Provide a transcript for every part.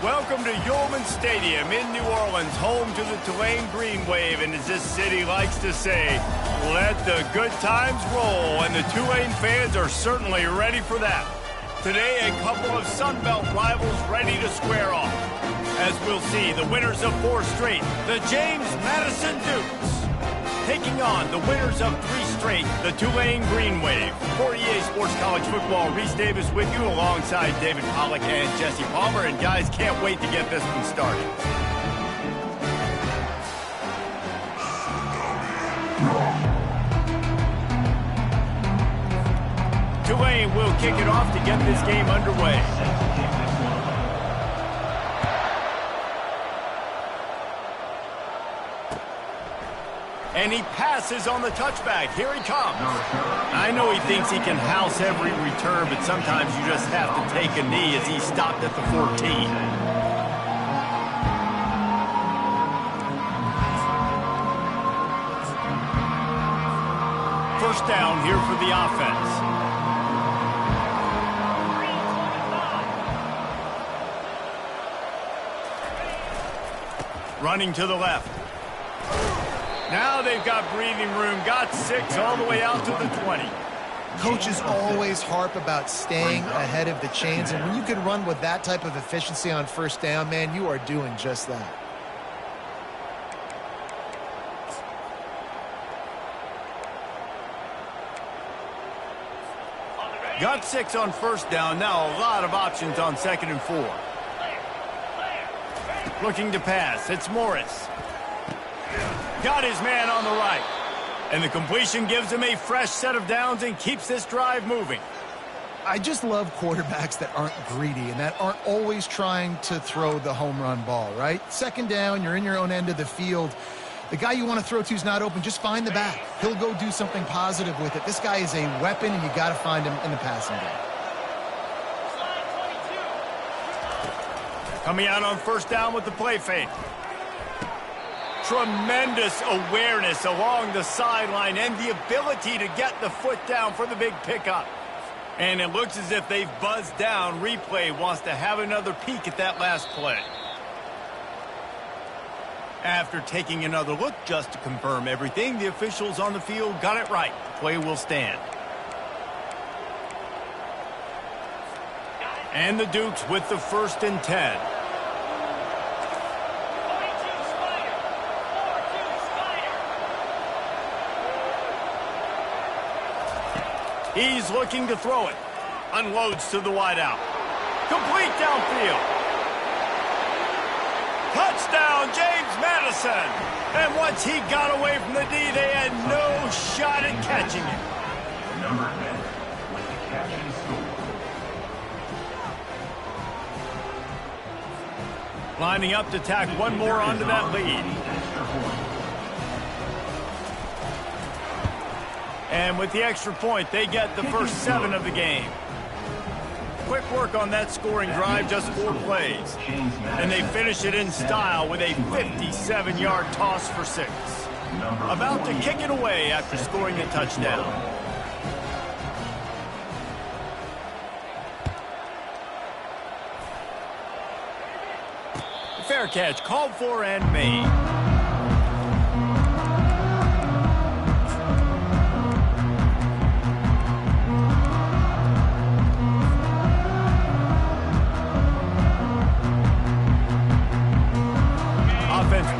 Welcome to Yulman Stadium in New Orleans, home to the Tulane Green Wave, and as this city likes to say, let the good times roll, and the Tulane fans are certainly ready for that. Today, a couple of Sun Belt rivals ready to square off. As we'll see, the winners of 4 straight, the James Madison Dukes, taking on the winners of 3 straight, the Tulane Green Wave. For EA Sports College Football, Reese Davis with you alongside David Pollack and Jesse Palmer. And guys, can't wait to get this one started. Tulane will kick it off to get this game underway. And he passes on the touchback. Here he comes. I know he thinks he can house every return, but sometimes you just have to take a knee as he stopped at the 14. First down here for the offense. Running to the left. Now they've got breathing room, got 6 all the way out to the 20. Coaches always harp about staying ahead of the chains, and when you can run with that type of efficiency on first down, man, you are doing just that. Got 6 on first down, now a lot of options on 2nd and 4. Looking to pass, it's Morris. Got his man on the right. And the completion gives him a fresh set of downs and keeps this drive moving. I just love quarterbacks that aren't greedy and that aren't always trying to throw the home run ball, right? 2nd down, you're in your own end of the field. The guy you want to throw to is not open. Just find the back. He'll go do something positive with it. This guy is a weapon, and you got to find him in the passing game. Coming out on first down with the play fake. Tremendous awareness along the sideline and the ability to get the foot down for the big pickup. And it looks as if they've buzzed down. Replay wants to have another peek at that last play. After taking another look just to confirm everything, the officials on the field got it right. The play will stand. And the Dukes with the 1st and 10. He's looking to throw it. Unloads to the wideout. Complete downfield. Touchdown, James Madison. And once he got away from the D, they had no shot at catching it. Number 10 with the catch and score. Lining up to tack one more onto that lead. And with the extra point, they get the first 7 of the game. Quick work on that scoring drive, just 4 plays. And they finish it in style with a 57-yard toss for 6. About to kick it away after scoring a touchdown. Fair catch, called for and made.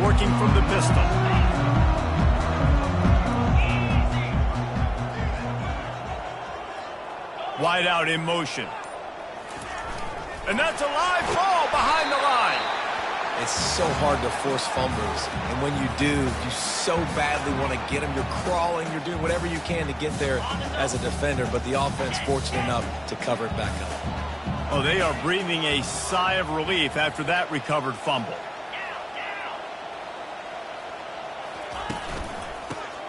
Working from the pistol. Wide out in motion. And that's a live ball behind the line. It's so hard to force fumbles. And when you do, you so badly want to get them. You're crawling. You're doing whatever you can to get there as a defender. But the offense fortunate enough to cover it back up. Oh, they are breathing a sigh of relief after that recovered fumble.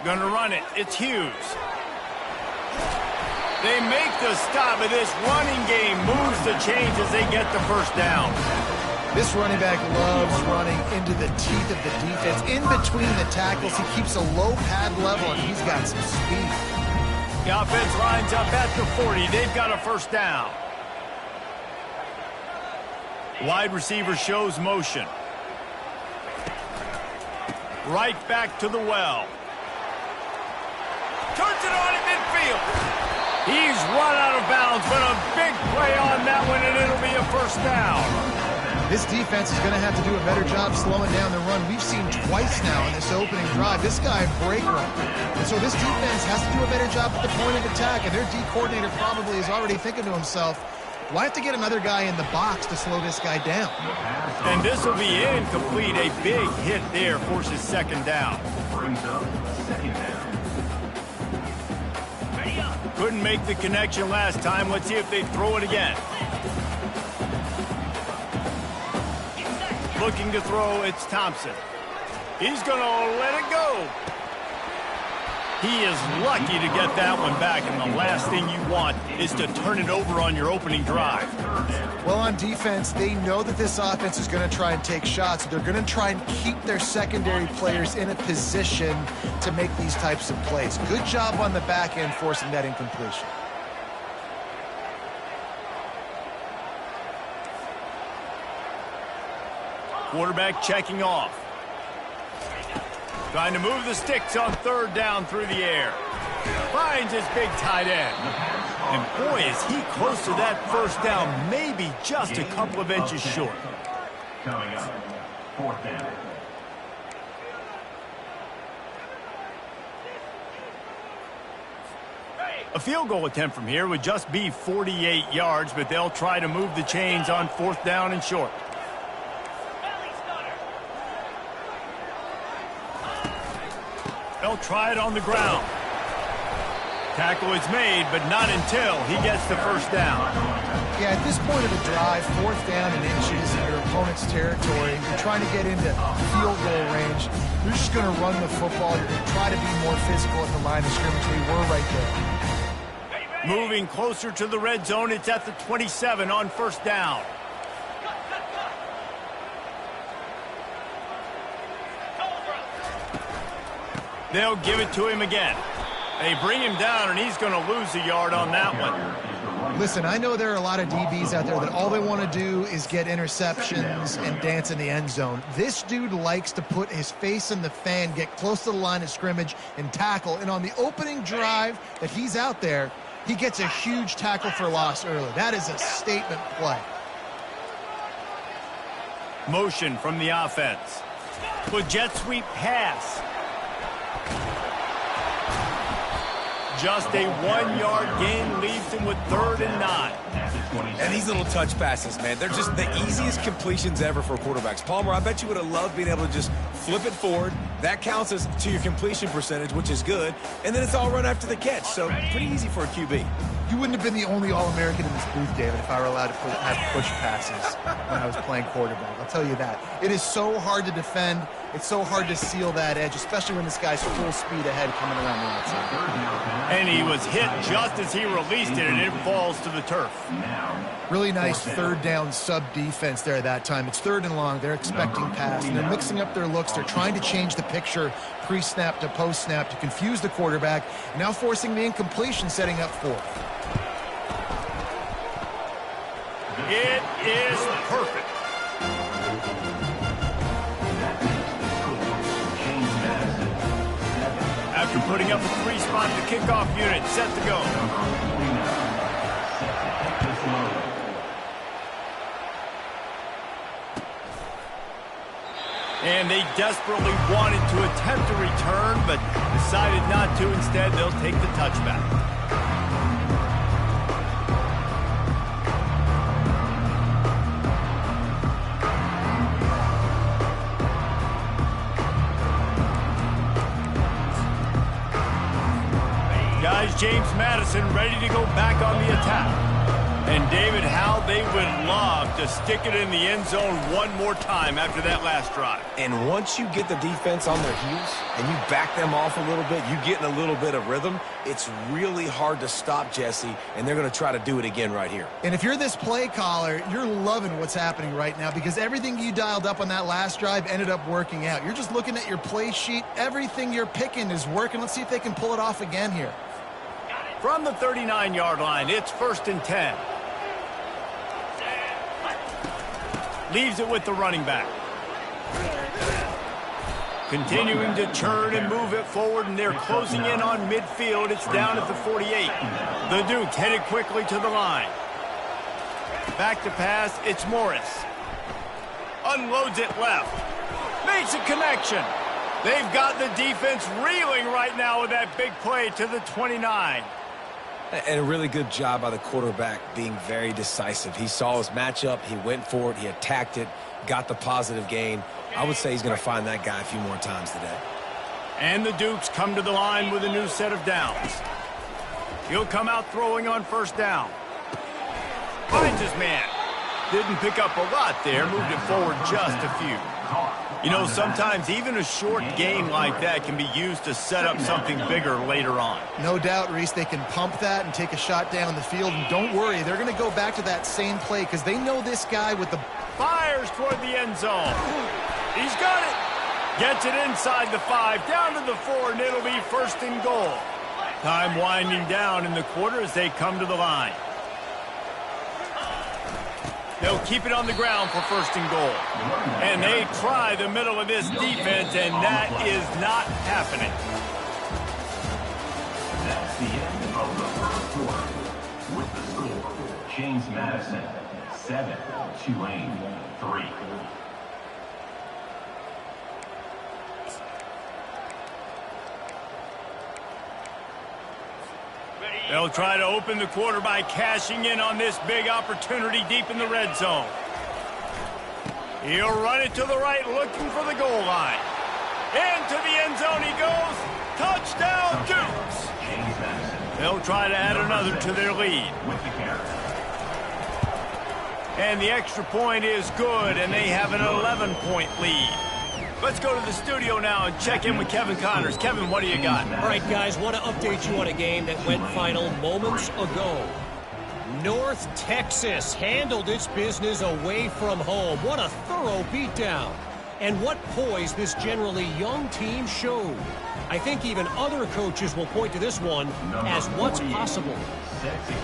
Gonna run it. It's Hughes. They make the stop, but this running game moves the chains as they get the first down. This running back loves running into the teeth of the defense. In between the tackles, he keeps a low pad level, and he's got some speed. The offense lines up at the 40. They've got a first down. Wide receiver shows motion. Right back to the well. Turns it on in midfield. He's run out of bounds, but a big play on that one, and it'll be a first down. This defense is going to have to do a better job slowing down the run. We've seen twice now in this opening drive. This guy break run. And so this defense has to do a better job at the point of attack, and their D coordinator probably is already thinking to himself, why have to get another guy in the box to slow this guy down? And this will be incomplete. A big hit there forces second down. Brings up second down. Couldn't make the connection last time. Let's see if they throw it again. Looking to throw, it's Thompson. He's going to let it go. He is lucky to get that one back, and the last thing you want is to turn it over on your opening drive. Well, on defense, they know that this offense is going to try and take shots. They're going to try and keep their secondary players in a position to make these types of plays. Good job on the back end forcing that incompletion. Quarterback checking off. Trying to move the sticks on third down through the air. Finds his big tight end. And boy, is he close to that first down, maybe just a couple of inches short. Coming up, fourth down. A field goal attempt from here would just be 48 yards, but they'll try to move the chains on fourth down and short. They'll try it on the ground. Tackle is made, but not until he gets the first down. Yeah, at this point of the drive, fourth down and inches in your opponent's territory, you're trying to get into field goal range. You're just going to run the football. You're going to try to be more physical at the line of scrimmage. We were right there. Moving closer to the red zone, it's at the 27 on first down. They'll give it to him again. They bring him down, and he's going to lose a yard on that one. Listen, I know there are a lot of DBs out there that all they want to do is get interceptions and dance in the end zone. This dude likes to put his face in the fan, get close to the line of scrimmage, and tackle. And on the opening drive that he's out there, he gets a huge tackle for loss early. That is a statement play. Motion from the offense. With jet sweep pass. Just a 1-yard gain leaves him with 3rd and 9. And these little touch passes, man, they're just the easiest completions ever for quarterbacks. Palmer, I bet you would have loved being able to just flip it forward. That counts as to your completion percentage, which is good. And then it's all run after the catch, so pretty easy for a QB. You wouldn't have been the only All-American in this booth, David, if I were allowed to have push passes when I was playing quarterback. I'll tell you that. It is so hard to defend. It's so hard to seal that edge, especially when this guy's full speed ahead coming around the outside. And he was hit just as he released it, and it falls to the turf. Really nice third down sub-defense there at that time. It's 3rd and long. They're expecting pass, and they're mixing up their looks. They're trying to change the picture pre-snap to post-snap to confuse the quarterback, now forcing the incompletion, setting up 4th. It is perfect. After putting up a 3-spot, the kickoff unit set to go. And they desperately wanted to attempt a return, but decided not to. Instead, they'll take the touchback. Guys, James Madison ready to go back on the attack. And David, how they would love to stick it in the end zone one more time after that last drive. And once you get the defense on their heels and you back them off a little bit, you get in a little bit of rhythm, it's really hard to stop Jesse, and they're going to try to do it again right here. And if you're this play caller, you're loving what's happening right now because everything you dialed up on that last drive ended up working out. You're just looking at your play sheet. Everything you're picking is working. Let's see if they can pull it off again here. From the 39-yard line, it's 1st and 10. Leaves it with the running back. Continuing to turn and move it forward, and they're closing in on midfield. It's down at the 48. The Dukes headed quickly to the line. Back to pass, it's Morris. Unloads it left. Makes a connection. They've got the defense reeling right now with that big play to the 29. And a really good job by the quarterback being very decisive. He saw his matchup, he went for it, he attacked it, got the positive gain. I would say he's going to find that guy a few more times today. And the Dukes come to the line with a new set of downs. He'll come out throwing on first down. Finds his man. Didn't pick up a lot there, moved it forward just a few. You know, sometimes even a short gain like that can be used to set up something bigger later on. No doubt, Reese, they can pump that and take a shot down the field. And don't worry, they're going to go back to that same play because they know this guy with the... Fires toward the end zone. He's got it. Gets it inside the 5, down to the 4, and it'll be first and goal. Time winding down in the quarter as they come to the line. They'll keep it on the ground for first and goal. And they try the middle of this defense, and that is not happening. That's the end of the first quarter. With the score, James Madison, 7, Tulane, 3. They'll try to open the quarter by cashing in on this big opportunity deep in the red zone. He'll run it to the right, looking for the goal line. Into the end zone he goes. Touchdown, Dukes! They'll try to add another to their lead. And the extra point is good, and they have an 11-point lead. Let's go to the studio now and check in with Kevin Connors. Kevin, what do you got? All right, guys, want to update you on a game that went final moments ago. North Texas handled its business away from home. What a thorough beatdown. And what poise this generally young team showed. I think even other coaches will point to this one as what's possible.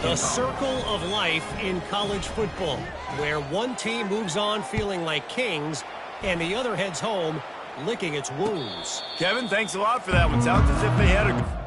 The circle of life in college football, where one team moves on feeling like kings and the other heads home licking its wounds. Kevin, thanks a lot for that one. Sounds as if they had a...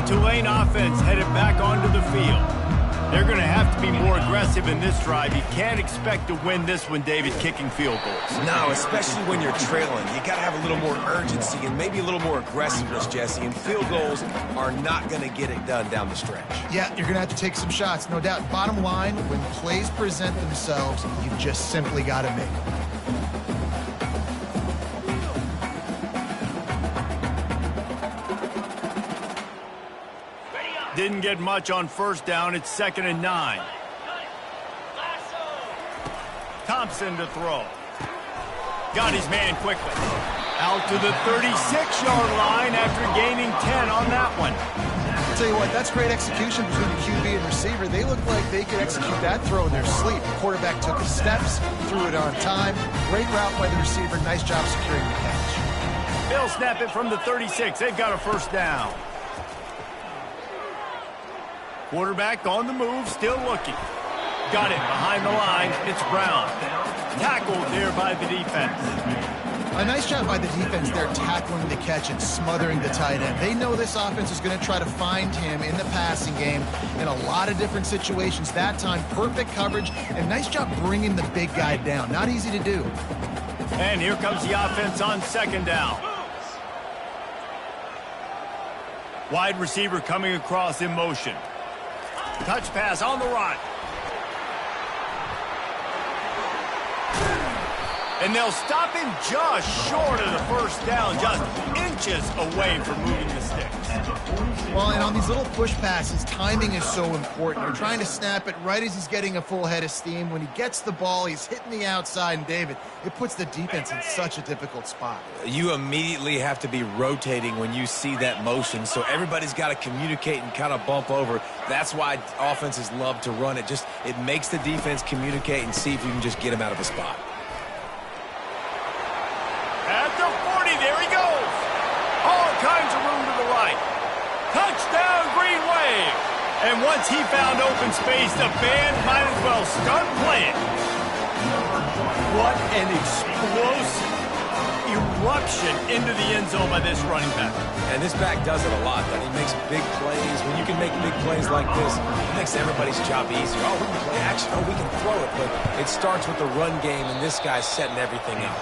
Tulane offense headed back onto the field. They're going to have to be more aggressive in this drive. You can't expect to win this one, David, kicking field goals. No, especially when you're trailing. You got to have a little more urgency and maybe a little more aggressiveness, Jesse. And field goals are not going to get it done down the stretch. Yeah, you're going to have to take some shots, no doubt. Bottom line, when plays present themselves, you've just simply got to make them. Didn't get much on first down. It's 2nd and 9. Thompson to throw. Got his man quickly. Out to the 36-yard line after gaining 10 on that one. I'll tell you what, that's great execution between the QB and receiver. They look like they could execute that throw in their sleep. The quarterback took his steps, threw it on time. Great route by the receiver. Nice job securing the catch. They'll snap it from the 36. They've got a first down. Quarterback on the move, still looking. Got it behind the line. It's Brown. Tackled there by the defense. A nice job by the defense there tackling the catch and smothering the tight end. They know this offense is going to try to find him in the passing game in a lot of different situations. That time, perfect coverage, and nice job bringing the big guy down. Not easy to do. And here comes the offense on 2nd down. Wide receiver coming across in motion. Touch pass on the run. And they'll stop him just short of the first down, just inches away from moving the sticks. Well, and on these little push passes, timing is so important. You're trying to snap it right as he's getting a full head of steam. When he gets the ball, he's hitting the outside, and David, it puts the defense in such a difficult spot. You immediately have to be rotating when you see that motion, so everybody's got to communicate and kind of bump over. That's why offenses love to run it. It makes the defense communicate and see if you can just get him out of a spot. At the 40, there he goes. All kinds of room to the right. Touchdown, Green Wave. And once he found open space, the band might as well start playing. What an explosive eruption into the end zone by this running back. And this back does it a lot. That he makes big plays. When you can make big plays like this, it makes everybody's job easier. Oh, we can play action. Oh, we can throw it. But it starts with the run game, and this guy's setting everything up.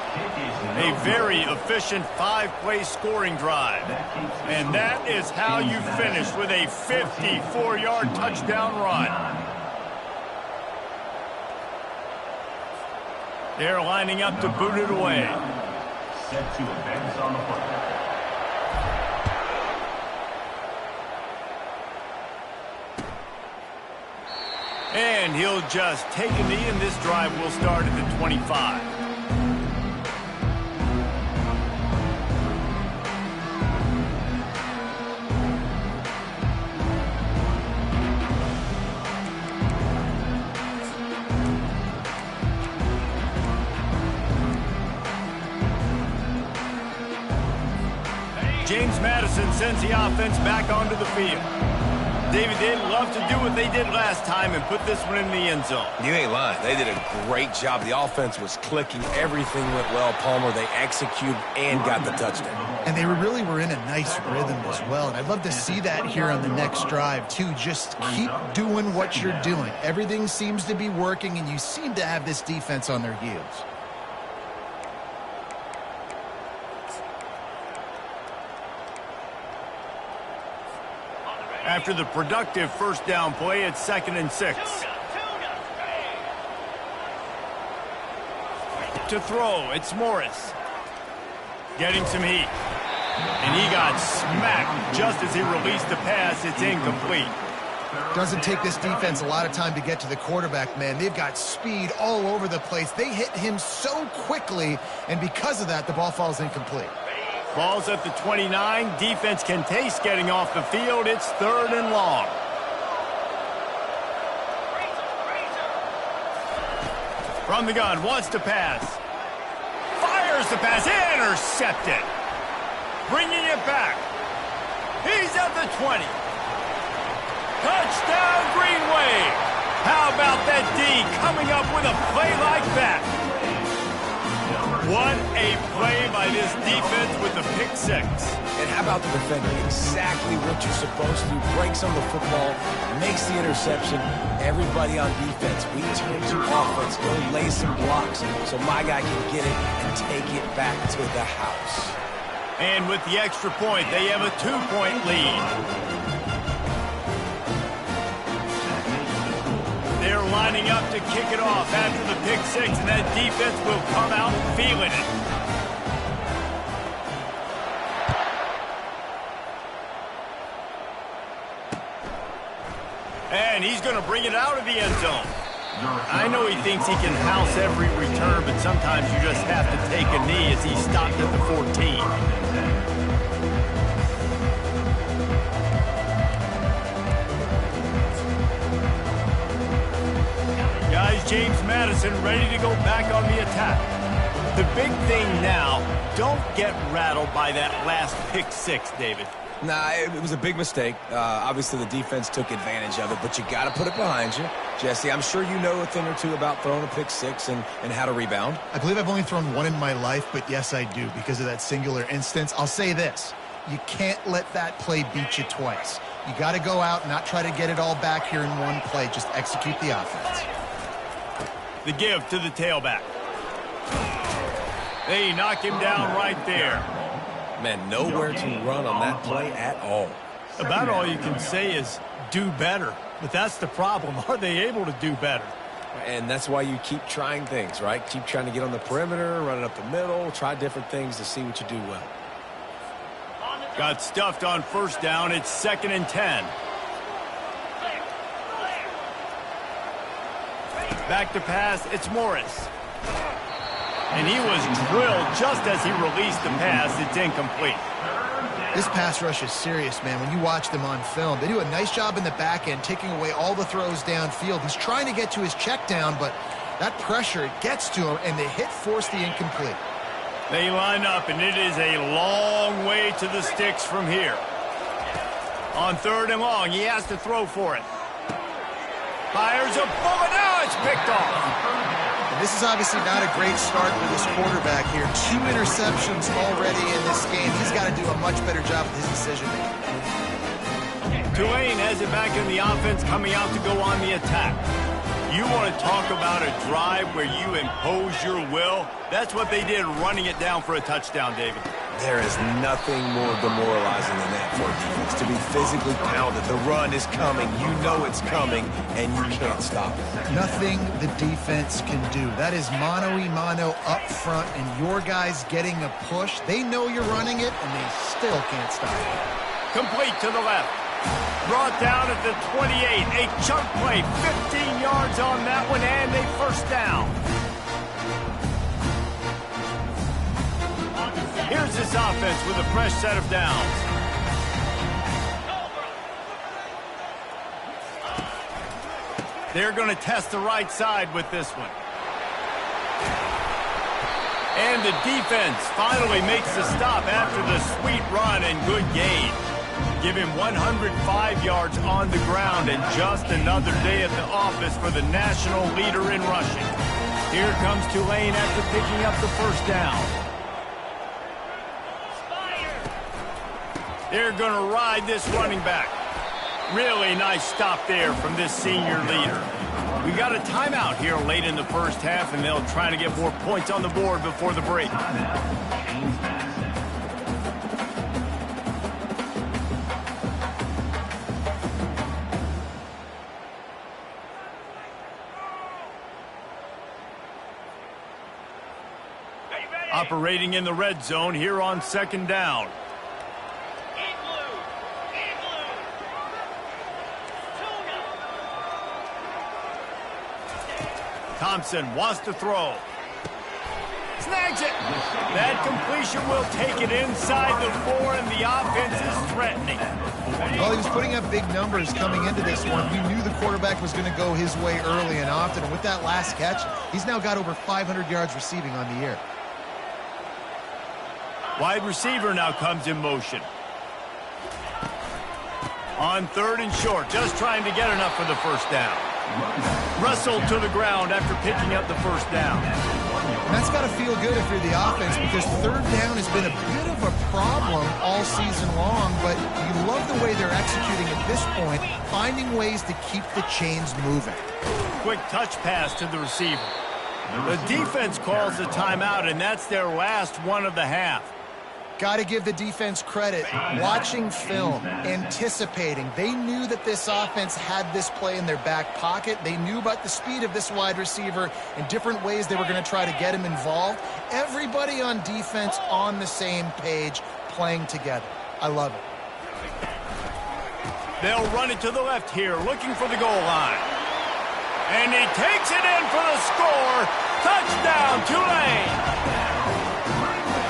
A very efficient 5-play scoring drive. And that is how you finish with a 54-yard touchdown run. They're lining up to boot it away. Set to advance on the play. And he'll just take a knee, and this drive will start at the 25. James Madison sends the offense back onto the field. David, they'd love to do what they did last time and put this one in the end zone. You ain't lying. They did a great job. The offense was clicking. Everything went well, Palmer. They executed and got the touchdown. And they really were in a nice rhythm as well. And I'd love to see that here on the next drive, too. Just keep doing what you're doing. Everything seems to be working, and you seem to have this defense on their heels. After the productive first down play, it's 2nd and 6. To throw, it's Morris. Getting some heat. And he got smacked just as he released the pass. It's incomplete. Doesn't take this defense a lot of time to get to the quarterback, man. They've got speed all over the place. They hit him so quickly, and because of that, the ball falls incomplete. Ball's at the 29. Defense can taste getting off the field. It's 3rd and long. From the gun, wants to pass. Fires the pass. Intercepted. Bringing it back. He's at the 20. Touchdown, Green Wave. How about that D coming up with a play like that? What a play by this defense with the pick 6. And how about the defender? Exactly what you're supposed to. Breaks on the football, makes the interception. Everybody on defense, we turn to offense. Go lay some blocks so my guy can get it and take it back to the house. And with the extra point, they have a 2-point lead. They're lining up to kick it off after the pick six, and that defense will come out feeling it. And he's going to bring it out of the end zone. I know he thinks he can house every return, but sometimes you just have to take a knee as he stopped at the 14. Guys, James Madison ready to go back on the attack. The big thing now, don't get rattled by that last pick six, David. Nah, it was a big mistake. Obviously, the defense took advantage of it, but you got to put it behind you. Jesse, I'm sure you know a thing or two about throwing a pick six and how to rebound. I believe I've only thrown one in my life, but yes, I do because of that singular instance. I'll say this. You can't let that play beat you twice. You got to go out and not try to get it all back here in one play. Just execute the offense. The give to the tailback. They knock him down right there. Man, nowhere to run on that play at all. About all you can say is do better. But that's the problem. Are they able to do better? And that's why you keep trying things, right? Keep trying to get on the perimeter, run it up the middle, try different things to see what you do well. Got stuffed on first down. It's 2nd and 10. Back to pass. It's Morris. And he was drilled just as he released the pass. It's incomplete. This pass rush is serious, man. When you watch them on film, they do a nice job in the back end, taking away all the throws downfield. He's trying to get to his check down, but that pressure, it gets to him, and the hit forced the incomplete. They line up, and it is a long way to the sticks from here. On 3rd and long, he has to throw for it. Fires a bullet. Now it's picked off. And this is obviously not a great start for this quarterback here. 2 interceptions already in this game. He's got to do a much better job with his decision-making. Tulane has it back in the offense, coming out to go on the attack. You want to talk about a drive where you impose your will? That's what they did, running it down for a touchdown, David. There is nothing more demoralizing than that for a defense, to be physically pounded. The run is coming. You know it's coming, and you can't stop it. Nothing the defense can do. That is mano-a-mano up front, and your guys getting a push. They know you're running it, and they still can't stop it. Complete to the left. Brought down at the 28. A chunk play, 15 yards on that one, and a first down. Here's this offense with a fresh set of downs. They're going to test the right side with this one. And the defense finally makes the stop after the sweet run and good gain. Give him 105 yards on the ground, and just another day at the office for the national leader in rushing. Here comes Tulane after picking up the first down. They're going to ride this running back. Really nice stop there from this senior leader. We got a timeout here late in the first half, and they'll try to get more points on the board before the break. Operating in the red zone here on 2nd down. Thompson wants to throw. Snags it. That completion will take it inside the 4, and the offense is threatening. Well, he was putting up big numbers coming into this one. We knew the quarterback was going to go his way early and often, and with that last catch, he's now got over 500 yards receiving on the year. Wide receiver now comes in motion. On 3rd and short, just trying to get enough for the first down. Wrestled to the ground after picking up the first down. And that's got to feel good if you're the offense, because third down has been a bit of a problem all season long, but you love the way they're executing at this point, finding ways to keep the chains moving. Quick touch pass to the receiver. The defense calls the timeout, and that's their last one of the half. Got to give the defense credit. Watching film, anticipating. They knew that this offense had this play in their back pocket. They knew about the speed of this wide receiver and different ways they were going to try to get him involved. Everybody on defense on the same page, playing together. I love it. They'll run it to the left here, looking for the goal line. And he takes it in for the score. Touchdown, Tulane.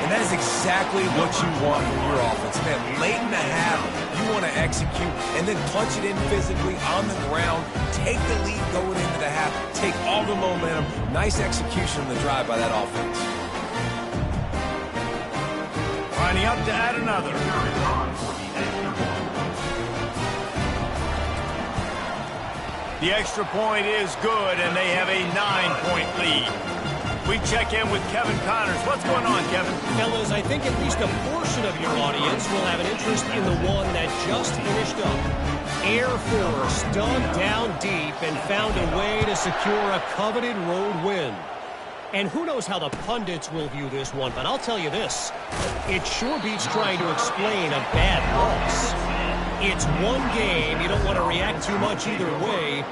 And that is exactly what you want from your offense. Man, late in the half, you want to execute and then punch it in physically on the ground, take the lead going into the half, take all the momentum. Nice execution on the drive by that offense. Lining up to add another. The extra point is good, and they have a 9-point lead. We check in with Kevin Connors. What's going on, Kevin? Fellas, I think at least a portion of your audience will have an interest in the one that just finished up. Air Force dug down deep and found a way to secure a coveted road win. And who knows how the pundits will view this one, but I'll tell you this. It sure beats trying to explain a bad loss. It's one game. You don't want to react too much either way.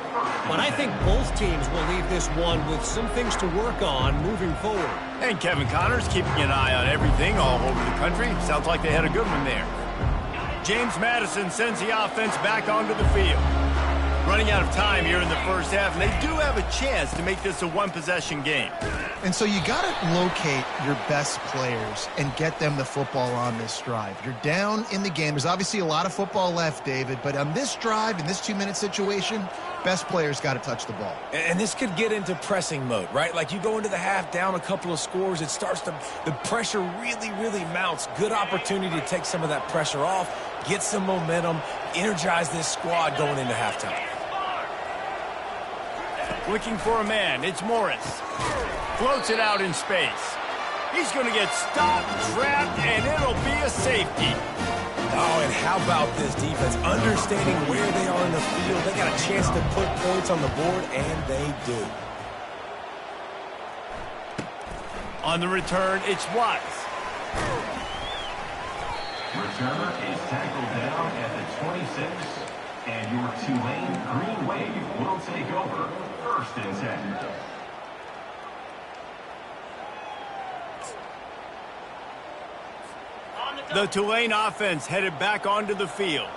But I think both teams will leave this one with some things to work on moving forward. And Kevin Connors keeping an eye on everything all over the country. Sounds like they had a good one there. James Madison sends the offense back onto the field. Running out of time here in the first half, and they do have a chance to make this a one-possession game. And so you got to locate your best players and get them the football on this drive. You're down in the game. There's obviously a lot of football left, David, but on this drive, in this 2-minute situation, best players got to touch the ball. And this could get into pressing mode, right? Like you go into the half down a couple of scores, it starts to, the pressure really, really mounts. Good opportunity to take some of that pressure off, get some momentum, energize this squad going into halftime. Looking for a man, it's Morris. Floats it out in space. He's going to get stopped, trapped, and it'll be a safety. Oh, and how about this defense? Understanding where they are in the field. They got a chance to put points on the board, and they do. On the return, it's Watts. Returner is tackled down at the 26, and your Tulane Green Wave will take over 1st and 10. The Tulane offense headed back onto the field.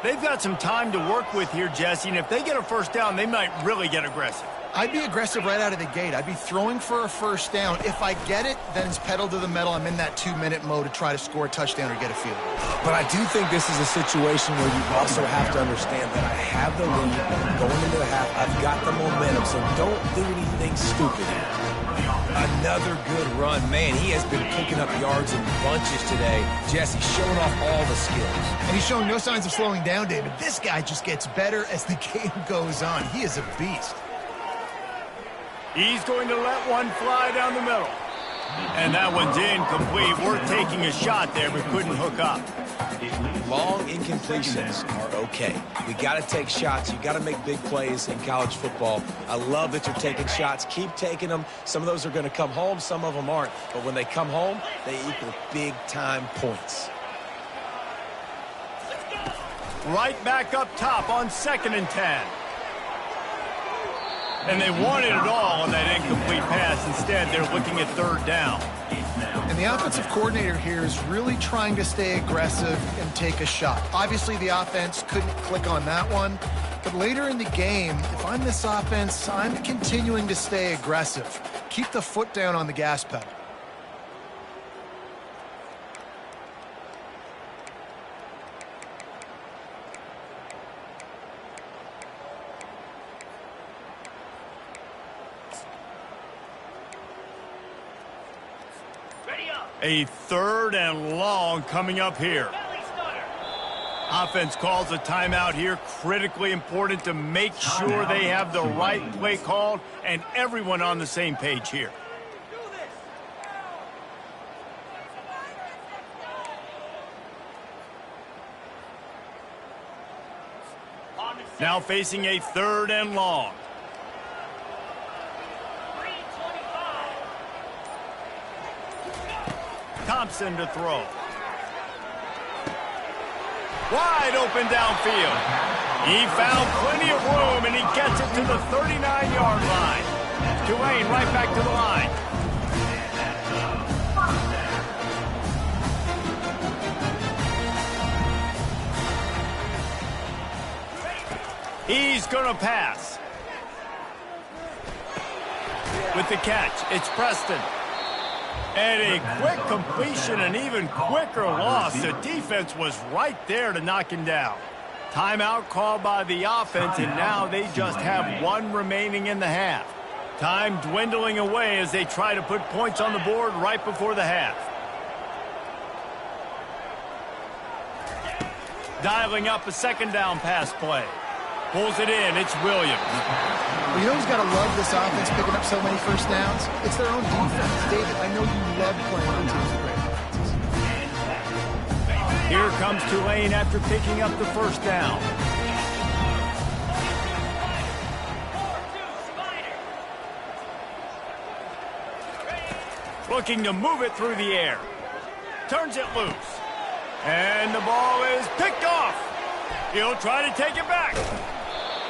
They've got some time to work with here, Jesse, and if they get a first down, they might really get aggressive. I'd be aggressive right out of the gate. I'd be throwing for a first down. If I get it, then it's pedal to the metal. I'm in that 2-minute mode to try to score a touchdown or get a field goal. But I do think this is a situation where you also have to understand that I have the lead going into the half. I've got the momentum, so don't do anything stupid. Another good run. Man, he has been picking up yards in bunches today. Jesse showing off all the skills. And he's showing no signs of slowing down, David. This guy just gets better as the game goes on. He is a beast. He's going to let one fly down the middle. And that one's incomplete. We're taking a shot there, but couldn't hook up. Long incompletions are okay. We got to take shots. You got to make big plays in college football. I love that you're taking shots. Keep taking them. Some of those are going to come home. Some of them aren't. But when they come home, they equal big-time points. Right back up top on 2nd and 10. And they wanted it all on that incomplete pass. Instead, they're looking at 3rd down. And the offensive coordinator here is really trying to stay aggressive and take a shot. Obviously, the offense couldn't click on that one. But later in the game, if I'm this offense, I'm continuing to stay aggressive. Keep the foot down on the gas pedal. A 3rd and long coming up here. Offense calls a timeout here. Critically important to make sure they have the right play called and everyone on the same page here. Now facing a 3rd and long. Thompson to throw. Wide open downfield. He found plenty of room, and he gets it to the 39-yard line. Tulane right back to the line. He's going to pass. With the catch, it's Preston. And a quick completion, an even quicker loss. The defense was right there to knock him down. Timeout called by the offense, and now they just have 1 remaining in the half. Time dwindling away as they try to put points on the board right before the half. Dialing up a 2nd down pass play. Pulls it in. It's Williams. Well, you know who's got to love this offense picking up so many first downs? It's their own defense. David, I know you love playing on teams with great defenses. Here comes Tulane after picking up the 1st down. Looking to move it through the air. Turns it loose. And the ball is picked off. He'll try to take it back.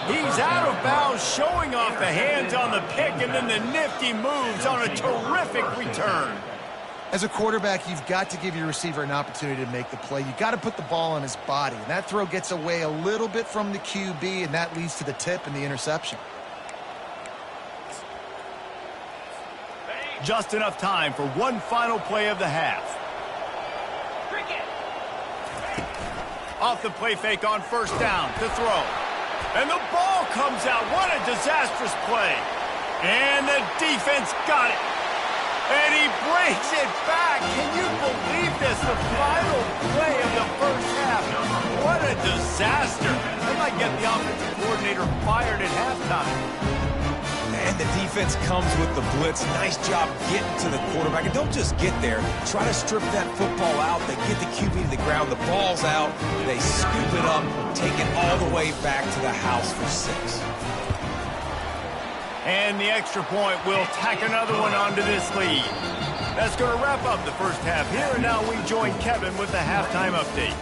He's out of bounds, showing off the hands on the pick, and then the nifty moves on a terrific return. As a quarterback, you've got to give your receiver an opportunity to make the play. You've got to put the ball on his body. And that throw gets away a little bit from the QB, and that leads to the tip and the interception. Just enough time for one final play of the half. Off the play fake on 1st down to throw. And the ball comes out. What a disastrous play. And the defense got it. And he brings it back. Can you believe this? The final play of the 1st half. What a disaster. They might get the offensive coordinator fired at halftime. And the defense comes with the blitz. Nice job getting to the quarterback. And don't just get there. Try to strip that football out. They get the QB to the ground. The ball's out. They scoop it up, take it all the way back to the house for 6. And the extra point will tack another one onto this lead. That's going to wrap up the 1st half here. And now we join Kevin with the halftime update.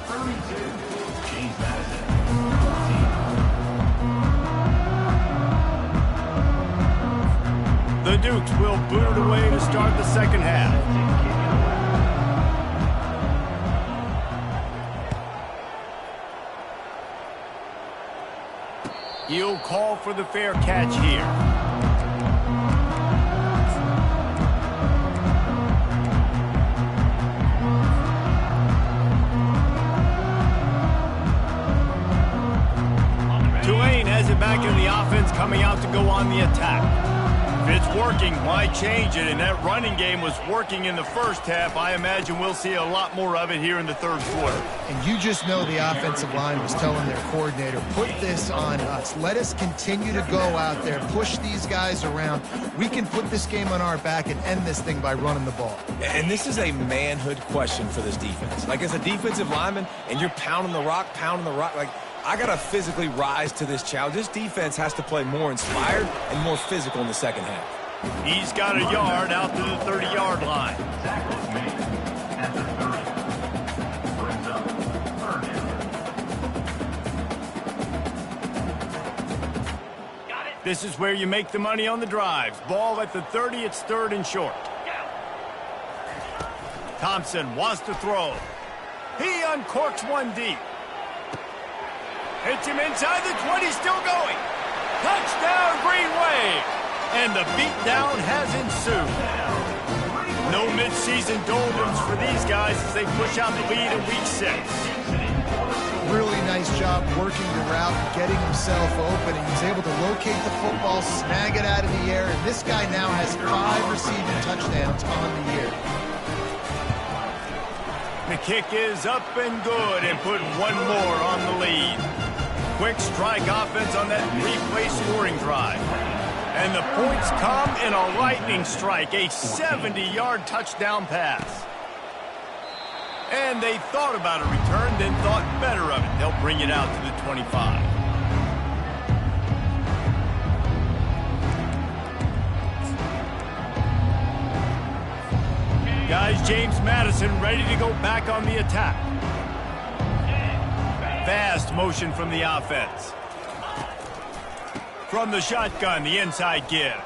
The Dukes will boot it away to start the 2nd half. He'll call for the fair catch here. Tulane has it back in the offense, coming out to go on the attack. If it's working, why change it? And that running game was working in the 1st half. I imagine we'll see a lot more of it here in the 3rd quarter. And you just know the offensive line was telling their coordinator, put this on us. Let us continue to go out there, push these guys around. We can put this game on our back and end this thing by running the ball. And this is a manhood question for this defense. Like, as a defensive lineman, and you're pounding the rock, like, I got to physically rise to this challenge. This defense has to play more inspired and more physical in the 2nd half. He's got a yard out to the 30-yard line. This is where you make the money on the drives. Ball at the 30, it's 3rd and short. Thompson wants to throw. He uncorks one deep. Hits him inside the 20, still going. Touchdown, Green Wave. And the beatdown has ensued. No midseason doldrums for these guys as they push out the lead in week 6. Really nice job working the route and getting himself open. And he's able to locate the football, snag it out of the air, and this guy now has 5 receiving touchdowns on the year. The kick is up and good and put one more on the lead. Quick strike offense on that 3-play scoring drive. And the points come in a lightning strike, a 70-yard touchdown pass. And they thought about a return, then thought better of it. They'll bring it out to the 25. James Madison ready to go back on the attack. Fast motion from the offense. From the shotgun, the inside give.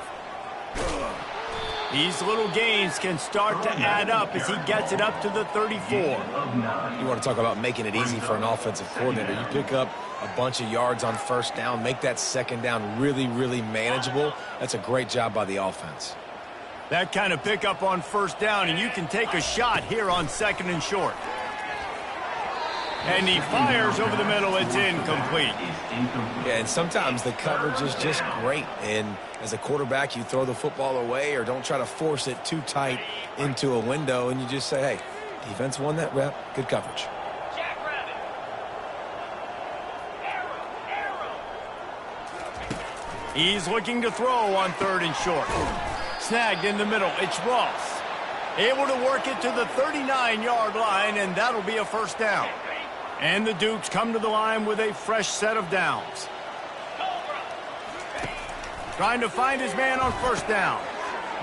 These little gains can start to add up as he gets it up to the 34. You want to talk about making it easy for an offensive coordinator. You pick up a bunch of yards on first down, make that second down really, really manageable. That's a great job by the offense. That kind of pickup on first down, and you can take a shot here on second and short. And he fires over the middle. It's incomplete. Yeah, and sometimes the coverage is just great. And as a quarterback, you throw the football away or don't try to force it too tight into a window, and you just say, hey, defense won that rep. Good coverage. He's looking to throw on third and short. Snagged in the middle. It's Ross. Able to work it to the 39-yard line, and that'll be a first down. And the Dukes come to the line with a fresh set of downs. Trying to find his man on first down.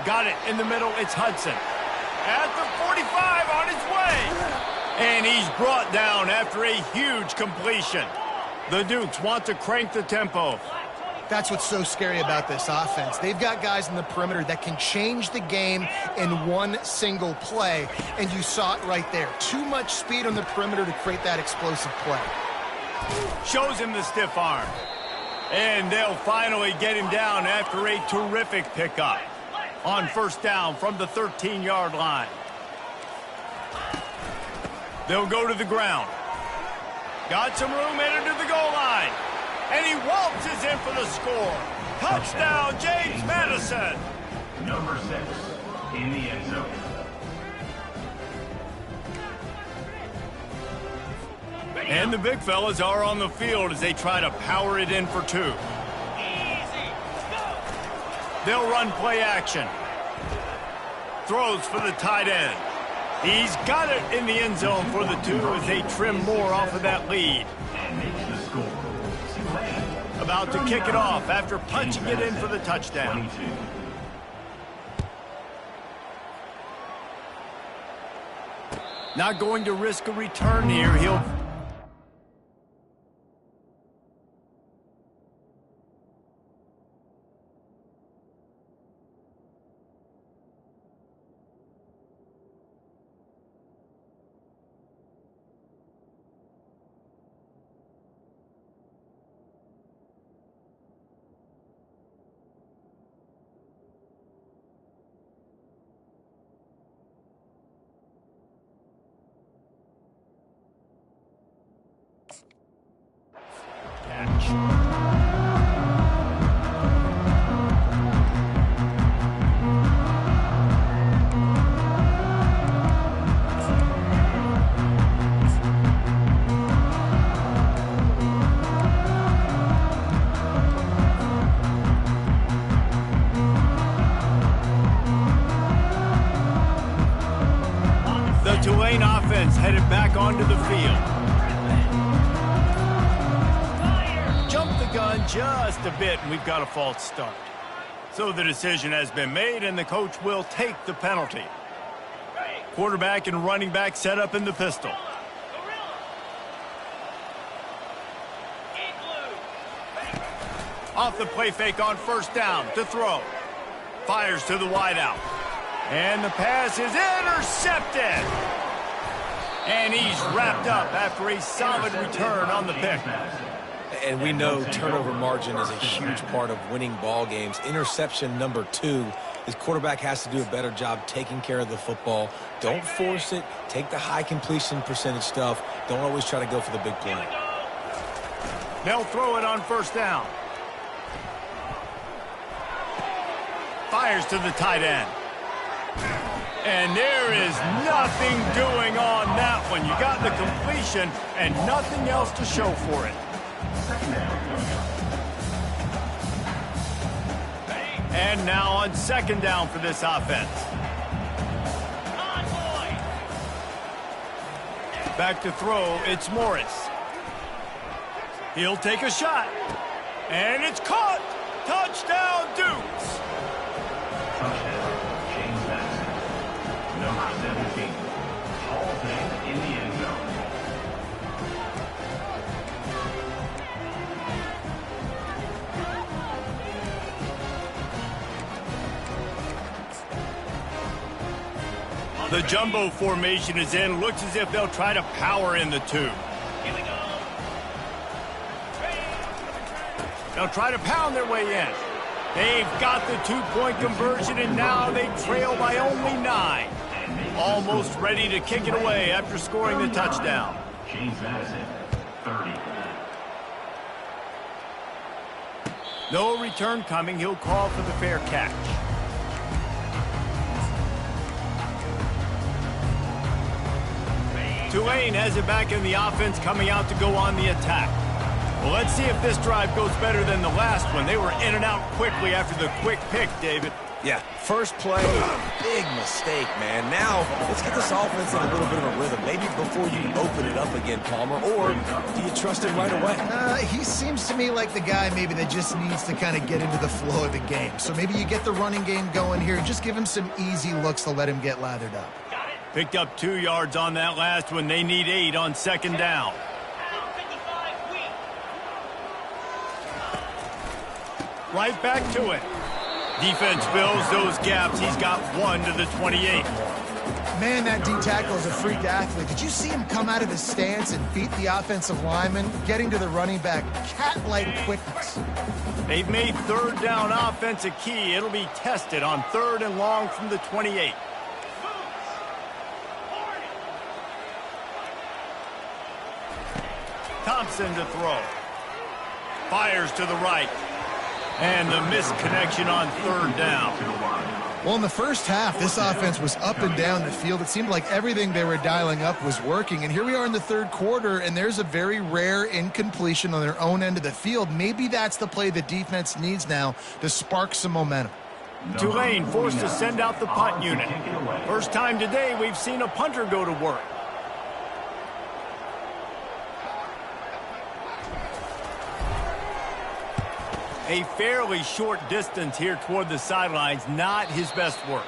Got it in the middle. It's Hudson. At the 45 on his way. And he's brought down after a huge completion. The Dukes want to crank the tempo. That's what's so scary about this offense. They've got guys in the perimeter that can change the game in one single play, and you saw it right there. Too much speed on the perimeter to create that explosive play. Shows him the stiff arm. And they'll finally get him down after a terrific pickup. On first down from the 13-yard line. They'll go to the ground. Got some room headed to the goal line. And he waltzes in for the score. Touchdown, James Madison. Number 6 in the end zone. And the big fellas are on the field as they try to power it in for 2. They'll run play action. Throws for the tight end. He's got it in the end zone for the 2 as they trim more off of that lead. And makes the score. About to kick it off after punching it in for the touchdown. 22. Not going to risk a return here. He'll... Tulane offense headed back onto the field. Jumped the gun just a bit, and we've got a false start. So the decision has been made, and the coach will take the penalty. Quarterback and running back set up in the pistol. Off the play fake on first down to throw. Fires to the wideout. And the pass is intercepted. And he's wrapped up after a solid return on the pick. And we know turnover margin is a huge part of winning ball games. Interception number 2. His quarterback has to do a better job taking care of the football. Don't force it. Take the high completion percentage stuff. Don't always try to go for the big play. They'll throw it on first down. Fires to the tight end. And there is nothing doing on that one. You got the completion and nothing else to show for it. And now on second down for this offense. Back to throw, it's Morris. He'll take a shot. And it's caught. Touchdown, Dukes. Touchdown, James Madison. Number 17. The jumbo formation is in. Looks as if they'll try to power in the two. They'll try to pound their way in. They've got the two-point conversion, and now they trail by only 9. Almost ready to kick it away after scoring the touchdown. James Madison, 30. No return coming. He'll call for the fair catch. Tulane has it back in the offense, coming out to go on the attack. Well, let's see if this drive goes better than the last one. They were in and out quickly after the quick pick, David. Yeah, first play, big mistake, man. Now, let's get this offense in a little bit of a rhythm. Maybe before you open it up again, Palmer, or do you trust him right away? He seems to me like the guy maybe that just needs to kind of get into the flow of the game. So maybe you get the running game going here. Just give him some easy looks to let him get lathered up. Picked up 2 yards on that last one. They need 8 on second down. Right back to it. Defense fills those gaps. He's got 1 to the 28. Man, that D-tackle is a freak athlete. Did you see him come out of his stance and beat the offensive lineman, getting to the running back? Cat-like quickness. They've made third down offense a key. It'll be tested on 3rd and long from the 28. Thompson to throw. Fires to the right. And the missed connection on 3rd down. Well, in the first half, this offense was up and down the field. It seemed like everything they were dialing up was working. And here we are in the 3rd quarter, and there's a very rare incompletion on their own end of the field. Maybe that's the play the defense needs now to spark some momentum. Tulane forced to send out the punt unit. First time today we've seen a punter go to work. A fairly short distance here toward the sidelines, not his best work.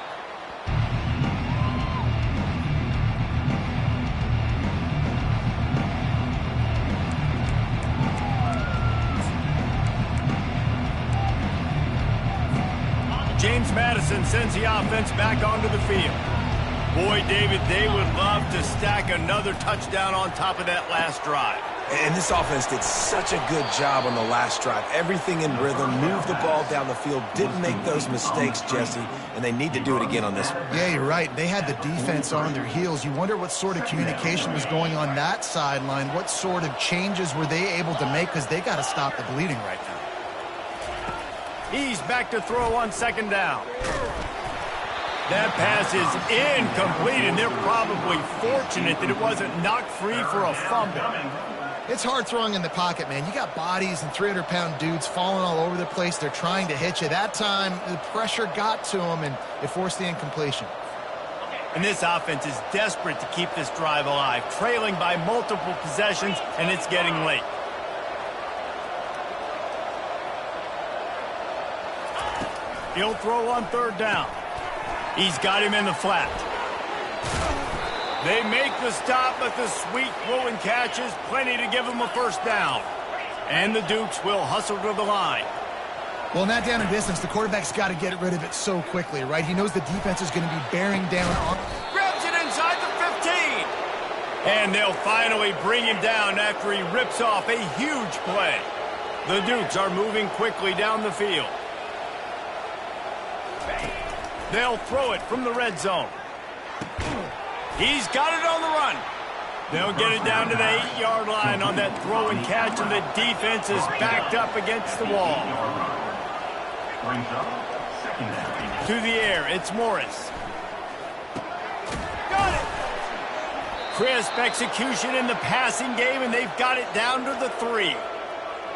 James Madison sends the offense back onto the field. Boy, David, they would love to stack another touchdown on top of that last drive. And this offense did such a good job on the last drive. Everything in rhythm, moved the ball down the field, didn't make those mistakes, Jesse, and they need to do it again on this one. Yeah, you're right. They had the defense on their heels. You wonder what sort of communication was going on that sideline. What sort of changes were they able to make, because they got to stop the bleeding right now. He's back to throw on 2nd down. That pass is incomplete, and they're probably fortunate that it wasn't knocked free for a fumble. It's hard throwing in the pocket, man. You got bodies and 300-pound dudes falling all over the place. They're trying to hit you. That time, the pressure got to them, and it forced the incompletion. And this offense is desperate to keep this drive alive, trailing by multiple possessions, and it's getting late. He'll throw on 3rd down. He's got him in the flat. They make the stop, but the sweet throw and catch is plenty to give him a 1st down. And the Dukes will hustle to the line. Well, in that down and distance, the quarterback's got to get rid of it so quickly, right? He knows the defense is going to be bearing down on... Grabs it inside the 15. And they'll finally bring him down after he rips off a huge play. The Dukes are moving quickly down the field. They'll throw it from the red zone. He's got it on the run. They'll get it down to the 8-yard line on that throw and catch, and the defense is backed up against the wall. To the air, it's Morris. Got it. Crisp execution in the passing game, and they've got it down to the 3.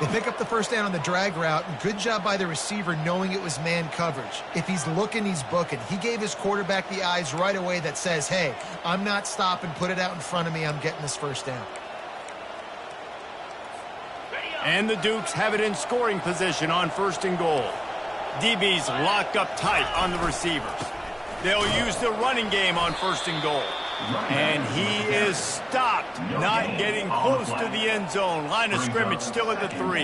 They pick up the 1st down on the drag route, and good job by the receiver knowing it was man coverage. If he's looking, he's booking. He gave his quarterback the eyes right away that says, hey, I'm not stopping, put it out in front of me, I'm getting this 1st down. And the Dukes have it in scoring position on 1st and goal. DB's locked up tight on the receivers. They'll use the running game on 1st and goal. And he is stopped, not getting close to the end zone. Line of scrimmage still at the 3.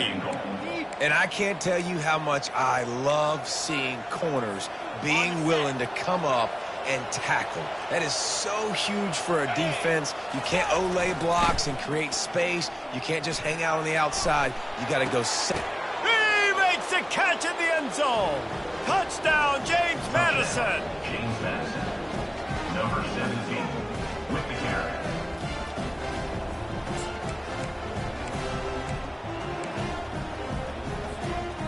And I can't tell you how much I love seeing corners being willing to come up and tackle. That is so huge for a defense. You can't olay blocks and create space. You can't just hang out on the outside. You got to go set. He makes the catch in the end zone. Touchdown, James Madison. James Madison, number 17, with the carry.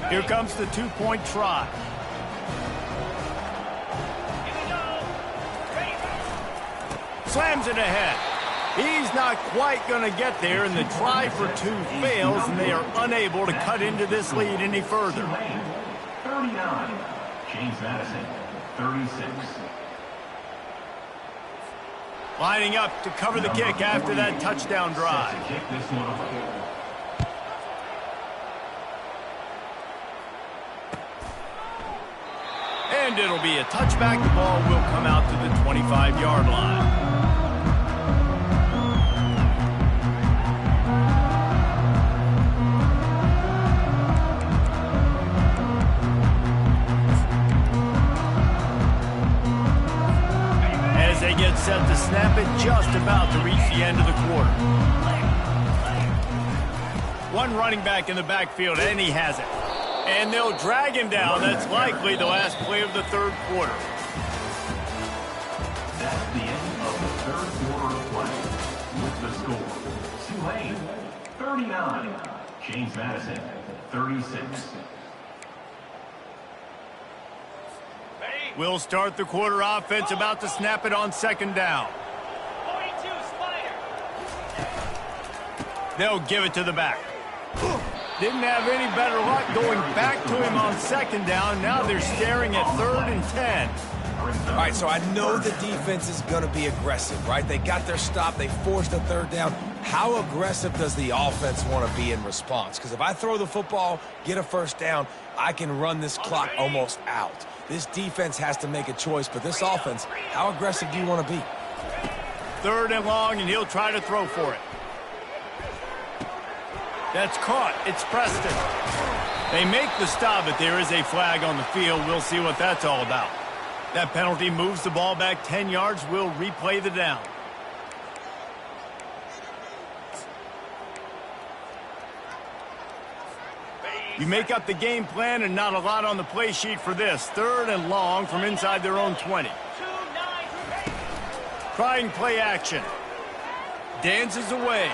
Here comes the two-point try. Slams it ahead. He's not quite going to get there, and the try for two fails, and they are unable to cut into this lead any further. 39. James Madison, 36. Lining up to cover the kick after that touchdown drive. Set to kick this one away. And it'll be a touchback. The ball will come out to the 25-yard line. As they get set to snap it, just about to reach the end of the quarter. One running back in the backfield, and he has it. And they'll drag him down. That's likely the last play of the third quarter. That's the end of the third quarter of play. With the score, Tulane, 39. James Madison, 36. We'll start the quarter. Offense about to snap it on second down. They'll give it to the back. Didn't have any better luck going back to him on second down. Now they're staring at 3rd and 10. All right, so I know the defense is going to be aggressive, right? They got their stop. They forced a third down. How aggressive does the offense want to be in response? Because if I throw the football, get a first down, I can run this clock almost out. This defense has to make a choice, but this offense, how aggressive do you want to be? 3rd and long, and he'll try to throw for it. That's caught. It's Preston. They make the stop, but there is a flag on the field. We'll see what that's all about. That penalty moves the ball back 10 yards. We'll replay the down. You make up the game plan and not a lot on the play sheet for this. 3rd and long from inside their own 20. Trying play action. Dances away.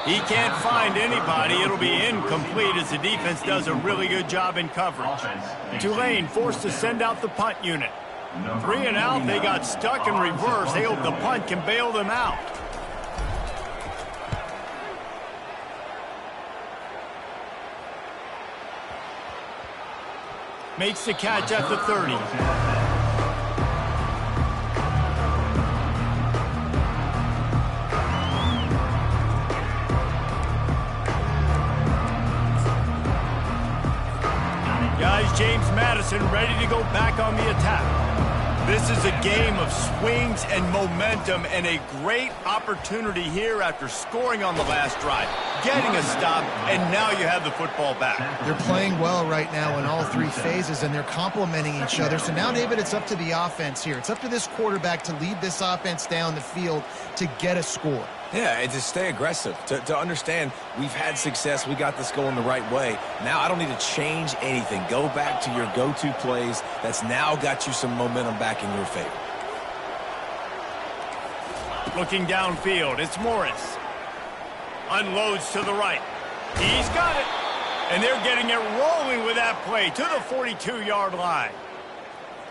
He can't find anybody. It'll be incomplete as the defense does a really good job in coverage. Tulane forced to send out the punt unit. 3 and out. They got stuck in reverse. They hope the punt can bail them out. Makes the catch at the 30. Guys, James Madison ready to go back on the attack. This is a game of swings and momentum and a great opportunity here after scoring on the last drive, getting a stop, and now you have the football back. They're playing well right now in all three phases, and they're complementing each other. So now, David, it's up to the offense here. It's up to this quarterback to lead this offense down the field to get a score. Yeah, and to stay aggressive, to understand we've had success, we got this going the right way. Now I don't need to change anything. Go back to your go-to plays. That's now got you some momentum back in your favor. Looking downfield, it's Morris. Unloads to the right. He's got it. And they're getting it rolling with that play to the 42-yard line.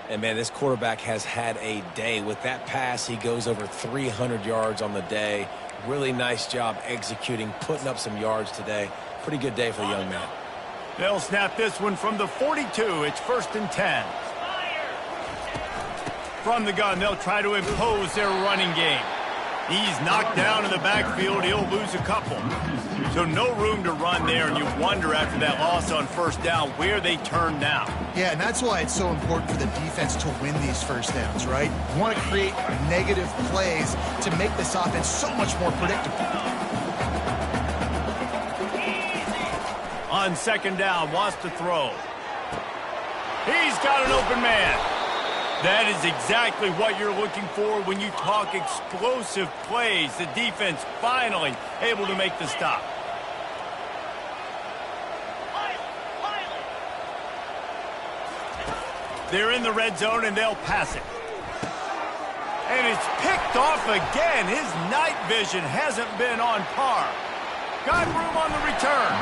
And, man, this quarterback has had a day. With that pass, he goes over 300 yards on the day. Really nice job executing, putting up some yards today. Pretty good day for the young man. They'll snap this one from the 42. It's 1st and 10. From the gun, they'll try to impose their running game. He's knocked down in the backfield. He'll lose a couple. So no room to run there, and you wonder after that loss on 1st down where they turn now. Yeah, and that's why it's so important for the defense to win these first downs, right? You want to create negative plays to make this offense so much more predictable. On 2nd down, wants to throw. He's got an open man. That is exactly what you're looking for when you talk explosive plays. The defense finally able to make the stop. They're in the red zone, and they'll pass it. And it's picked off again. His night vision hasn't been on par. Got room on the return.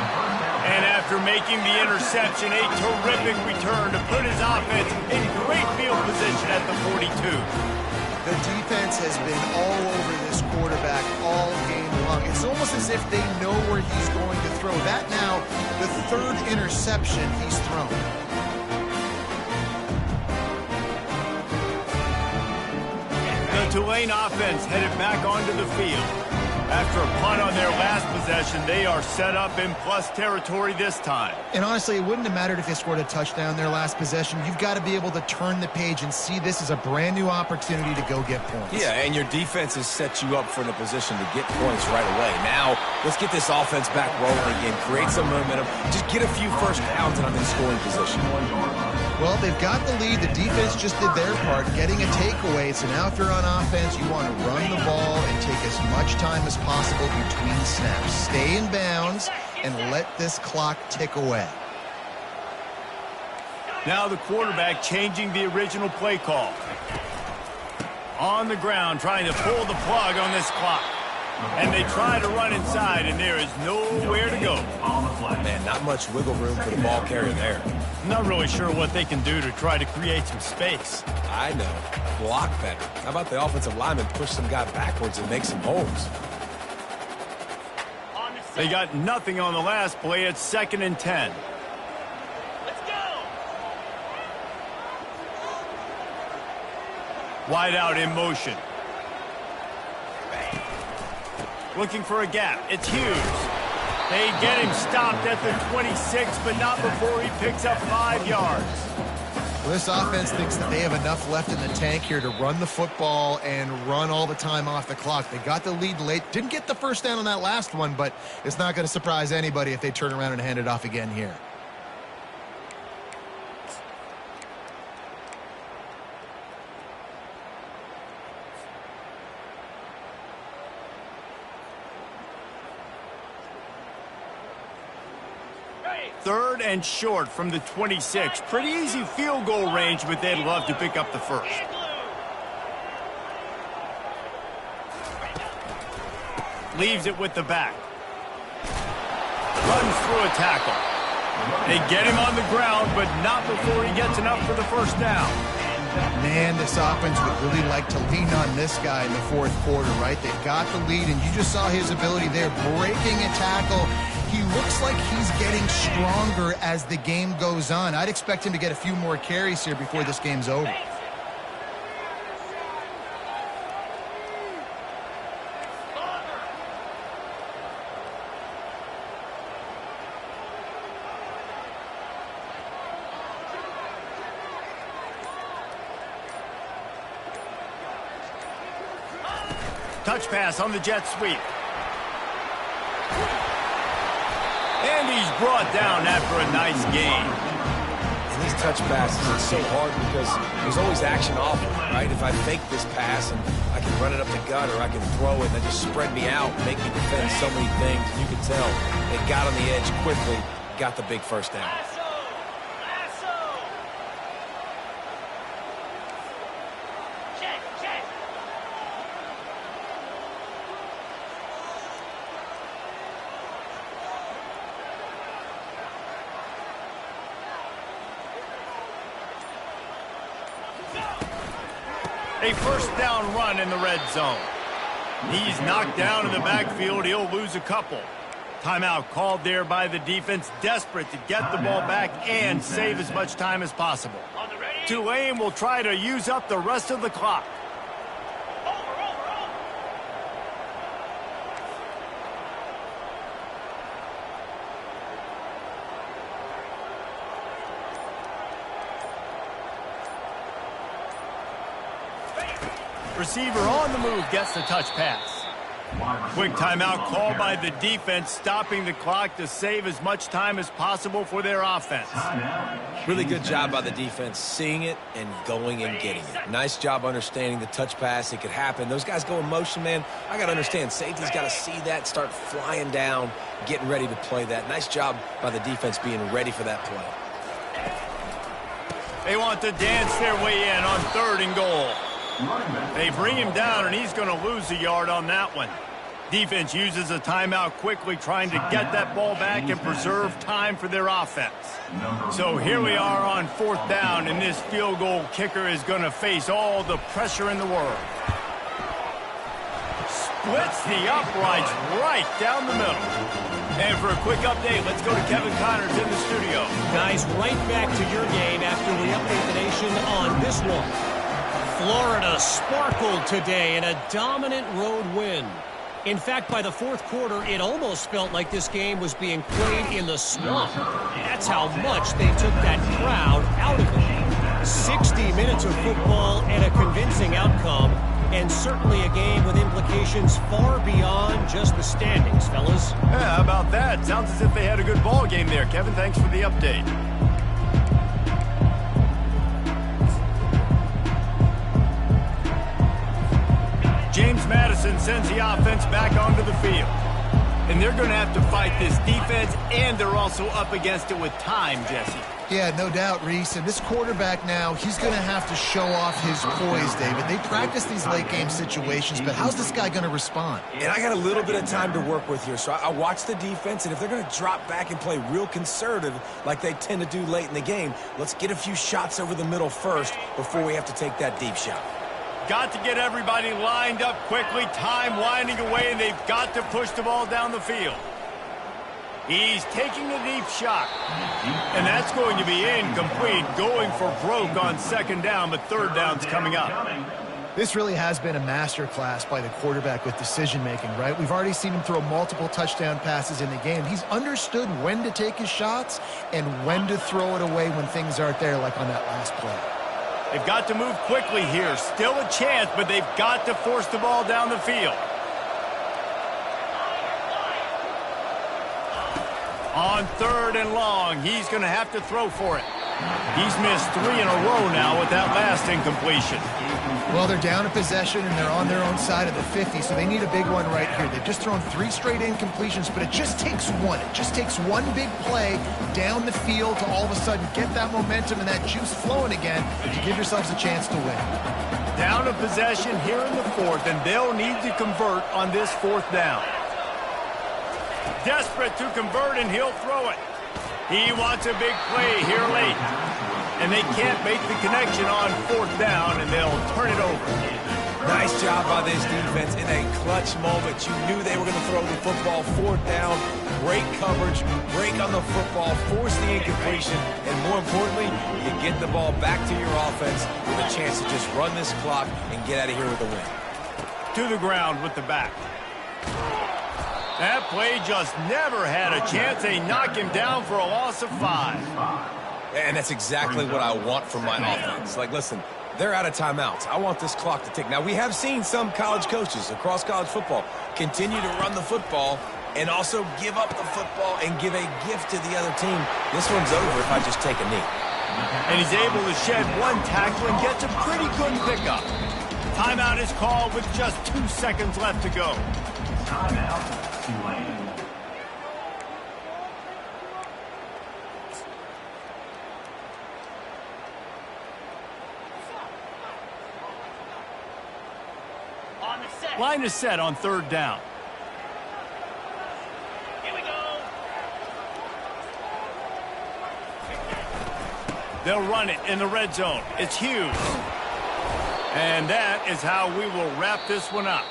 And after making the interception, a terrific return to put his offense in great field position at the 42. The defense has been all over this quarterback all game long. It's almost as if they know where he's going to throw. That now, the third interception he's thrown. The Tulane offense headed back onto the field. After a punt on their last possession, they are set up in plus territory this time. And honestly, it wouldn't have mattered if they scored a touchdown their last possession. You've got to be able to turn the page and see this as a brand new opportunity to go get points. Yeah, and your defense has set you up for the position to get points right away. Now, let's get this offense back rolling again, create some momentum, just get a few first downs and I'm in scoring position. Well, they've got the lead. The defense just did their part, getting a takeaway. So now if you're on offense, you want to run the ball and take as much time as possible between snaps. Stay in bounds and let this clock tick away. Now the quarterback changing the original play call. On the ground, trying to pull the plug on this clock. And they try to run inside, and there is nowhere to go. Man, not much wiggle room for the ball carrier there. I'm not really sure what they can do to try to create some space. I know. Block better. How about the offensive lineman push some guy backwards and make some holes? They got nothing on the last play. It's 2nd and 10. Let's go. Wide out in motion. Looking for a gap. It's Hughes. They get him stopped at the 26, but not before he picks up 5 yards. Well, this offense thinks that they have enough left in the tank here to run the football and run all the time off the clock. They got the lead late. Didn't get the first down on that last one, but it's not going to surprise anybody if they turn around and hand it off again here. Third and short from the 26. Pretty easy field goal range, but they'd love to pick up the first. Leaves it with the back. Runs through a tackle. They get him on the ground, but not before he gets enough for the first down. Man, this offense would really like to lean on this guy in the fourth quarter, right? They've got the lead, and you just saw his ability there, breaking a tackle. He looks like he's getting stronger as the game goes on. I'd expect him to get a few more carries here before this game's over. Touch pass on the jet sweep. And he's brought down after a nice gain. And these touch passes, it's so hard because there's always action offered, right? If I fake this pass and I can run it up the gut or I can throw it and then just spread me out and make me defend so many things. You can tell they got on the edge quickly, got the big first down. A first down run in the red zone. He's knocked down in the backfield. He'll lose a couple. Timeout called there by the defense, desperate to get the ball back and save as much time as possible. Tulane will try to use up the rest of the clock. Receiver on the move gets the touch pass. Quick timeout called by the defense, stopping the clock to save as much time as possible for their offense. Really good job by the defense, seeing it and going and getting it. Nice job understanding the touch pass. It could happen. Those guys go in motion, man. I got to understand, safety's got to see that, start flying down, getting ready to play that. Nice job by the defense being ready for that play. They want to dance their way in on 3rd and goal. They bring him down, and he's going to lose a yard on that one. Defense uses a timeout quickly, trying to get that ball back and preserve time for their offense. So here we are on 4th down, and this field goal kicker is going to face all the pressure in the world. Splits the uprights right down the middle. And for a quick update, let's go to Kevin Connors in the studio. Guys, right back to your game after we update the nation on this one. Florida sparkled today in a dominant road win. In fact, by the 4th quarter, it almost felt like this game was being played in the swamp. That's how much they took that crowd out of it. 60 minutes of football and a convincing outcome, and certainly a game with implications far beyond just the standings, fellas. Yeah, how about that? Sounds as if they had a good ball game there. Kevin, thanks for the update. James Madison sends the offense back onto the field. And they're going to have to fight this defense, and they're also up against it with time, Jesse. Yeah, no doubt, Reese. And this quarterback now, he's going to have to show off his poise, David. They practice these late-game situations, but how's this guy going to respond? And I got a little bit of time to work with here, so I watch the defense, and if they're going to drop back and play real conservative like they tend to do late in the game, let's get a few shots over the middle first before we have to take that deep shot. Got to get everybody lined up quickly. Time winding away, and they've got to push the ball down the field. He's taking a deep shot. And that's going to be incomplete. Going for broke on 2nd down, but 3rd down's coming up. This really has been a masterclass by the quarterback with decision-making, right? We've already seen him throw multiple touchdown passes in the game. He's understood when to take his shots and when to throw it away when things aren't there, like on that last play. They've got to move quickly here. Still a chance, but they've got to force the ball down the field. On 3rd and long, he's going to have to throw for it. He's missed 3 in a row now with that last incompletion. Well, they're down a possession, and they're on their own side of the 50, so they need a big one right here. They've just thrown 3 straight incompletions, but it just takes one. It just takes one big play down the field to all of a sudden get that momentum and that juice flowing again to give yourselves a chance to win. Down a possession here in the 4th, and they'll need to convert on this 4th down. Desperate to convert, and he'll throw it. He wants a big play here late. And they can't make the connection on 4th down, and they'll turn it over. Nice job by this defense in a clutch moment. You knew they were going to throw the football. 4th down, great coverage, break on the football, force the incompletion, and more importantly, you get the ball back to your offense with a chance to just run this clock and get out of here with a win. To the ground with the back. That play just never had a chance. They knock him down for a loss of 5. And that's exactly what I want from my offense. Like, listen, they're out of timeouts. I want this clock to tick. Now, we have seen some college coaches across college football continue to run the football and also give up the football and give a gift to the other team. This one's over if I just take a knee. And he's able to shed one tackle and gets a pretty good pickup. Timeout is called with just 2 seconds left to go. Timeout, Tulane. Line is set on 3rd down. Here we go. They'll run it in the red zone. It's huge. And that is how we will wrap this one up.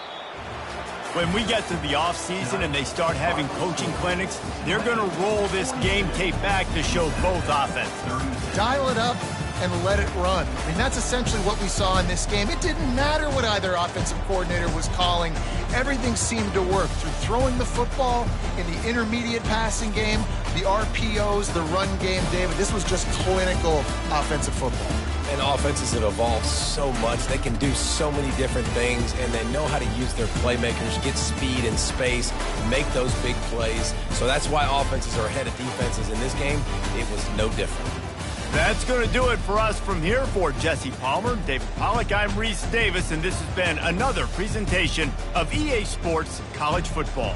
When we get to the offseason and they start having coaching clinics, they're going to roll this game tape back to show both offenses. Dial it up, and let it run. I mean, that's essentially what we saw in this game. It didn't matter what either offensive coordinator was calling. Everything seemed to work through throwing the football in the intermediate passing game, the RPOs, the run game. David, this was just clinical offensive football. And offenses have evolved so much. They can do so many different things, and they know how to use their playmakers, get speed and space, make those big plays. So that's why offenses are ahead of defenses in this game. It was no different. That's going to do it for us from here. For Jesse Palmer, David Pollack, I'm Reese Davis, and this has been another presentation of EA Sports College Football.